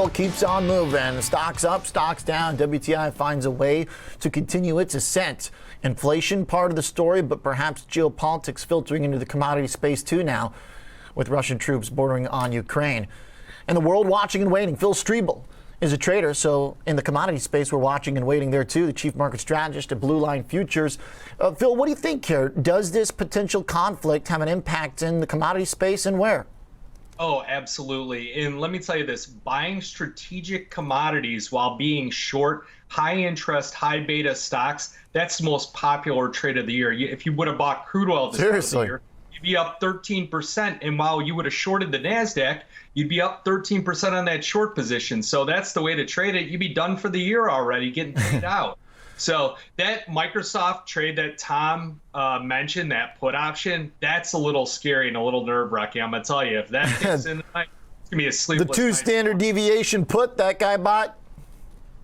oil keeps on moving. Stocks up, stocks down. WTI finds a way to continue its ascent. Inflation part of the story, but perhaps geopolitics filtering into the commodity space too now, with Russian troops bordering on Ukraine. And the world watching and waiting. Phil Streible is a trader, so in the commodity space, we're watching and waiting there too. The chief market strategist at Palladium Futures. Phil, what do you think here? Does this potential conflict have an impact in the commodity space, and where? Oh, absolutely. And let me tell you this, buying strategic commodities while being short high interest, high beta stocks, that's the most popular trade of the year. If you would have bought crude oil this time of the year, you'd be up 13%. And while you would have shorted the NASDAQ, you'd be up 13% on that short position. So that's the way to trade it. You'd be done for the year already, getting paid out. So that Microsoft trade that Tom mentioned, that put option, that's a little scary and a little nerve-wracking. I'm going to tell you, if that gets in tonight, it's going to be a sleepless night. The 2 night. standard deviation put that guy bought?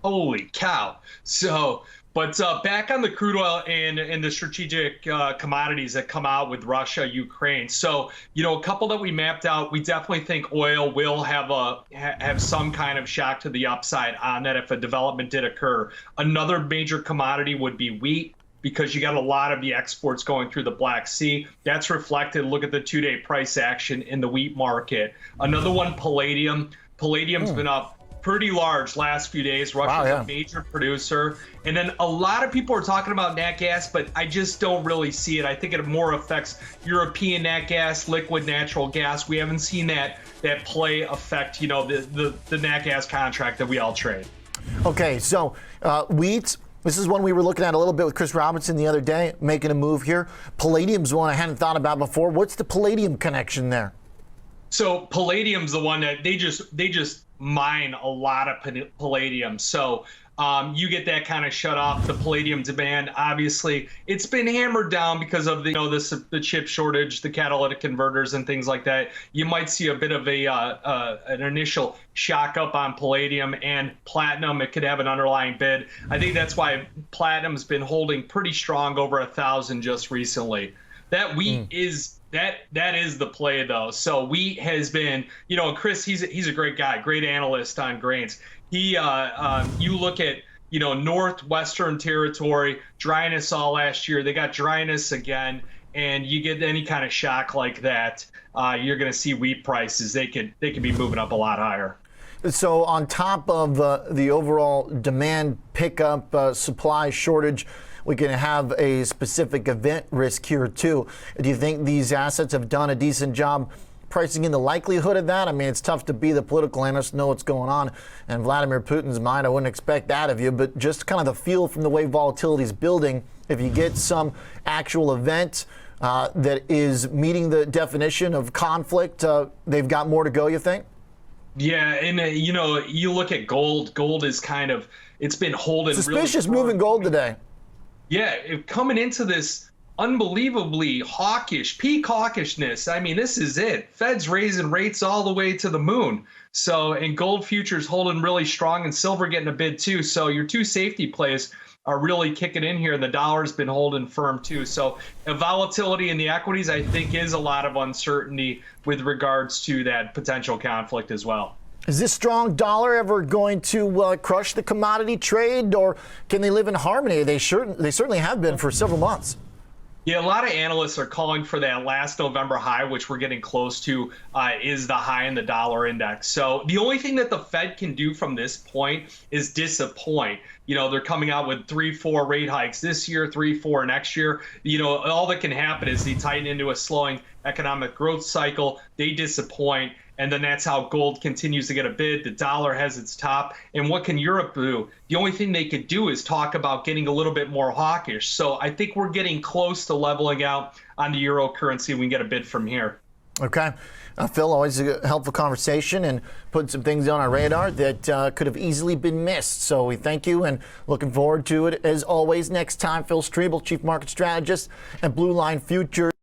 Holy cow. So, but back on the crude oil and the strategic commodities that come out with Russia, Ukraine. So, you know, a couple that we mapped out, we definitely think oil will have some kind of shock to the upside on that if a development did occur. Another major commodity would be wheat, because you got a lot of the exports going through the Black Sea. That's reflected. Look at the 2-day price action in the wheat market. Another one, palladium. Palladium's been up pretty large last few days. Russia's a major producer. And then a lot of people are talking about nat gas, but I just don't really see it. I think it more affects European nat gas, liquid natural gas. We haven't seen that play affect, you know, the nat gas contract that we all trade. Okay, so wheat. This is one we were looking at a little bit with Chris Robinson the other day, making a move here. Palladium's one I hadn't thought about before. What's the palladium connection there? So palladium's the one that they just mine a lot of palladium. So you get that kind of shut off the palladium demand. Obviously, it's been hammered down because of the chip shortage, the catalytic converters, and things like that. You might see a bit of an initial shock up on palladium and platinum. It could have an underlying bid. I think that's why platinum's been holding pretty strong over 1,000 just recently. That wheat is. That is the play, though. So wheat has been, you know, Chris, he's a great guy, great analyst on grains. You look at, you know, Northwestern Territory, dryness all last year. They got dryness again, and you get any kind of shock like that, you're going to see wheat prices. They could be moving up a lot higher. So on top of the overall demand pickup, supply shortage, we can have a specific event risk here too. Do you think these assets have done a decent job pricing in the likelihood of that? I mean, it's tough to be the political analyst, know what's going on. And Vladimir Putin's mind, I wouldn't expect that of you, but just kind of the feel from the way volatility is building. If you get some actual event that is meeting the definition of conflict, they've got more to go, you think? Yeah, and you know, you look at gold. Gold is kind of, it's been holding suspicious really moving gold today. Yeah, coming into this unbelievably hawkish, peak hawkishness. I mean, this is it. Fed's raising rates all the way to the moon. So, and gold futures holding really strong, and silver getting a bid too. So your 2 safety plays are really kicking in here, and the dollar's been holding firm too. So volatility in the equities, I think, is a lot of uncertainty with regards to that potential conflict as well. Is this strong dollar ever going to crush the commodity trade, or can they live in harmony? They certainly have been for several months. Yeah, a lot of analysts are calling for that last November high, which we're getting close to, is the high in the dollar index. So the only thing that the Fed can do from this point is disappoint. You know, they're coming out with 3-4 rate hikes this year, 3-4 next year. You know, all that can happen is they tighten into a slowing economic growth cycle. They disappoint. And then that's how gold continues to get a bid. The dollar has its top. And what can Europe do? The only thing they could do is talk about getting a little bit more hawkish. So I think we're getting close to leveling out on the euro currency. We can get a bid from here. Okay. Phil, always a helpful conversation and putting some things on our radar that could have easily been missed. So we thank you and looking forward to it as always next time. Phil Streible, Chief Market Strategist at Palladium Futures.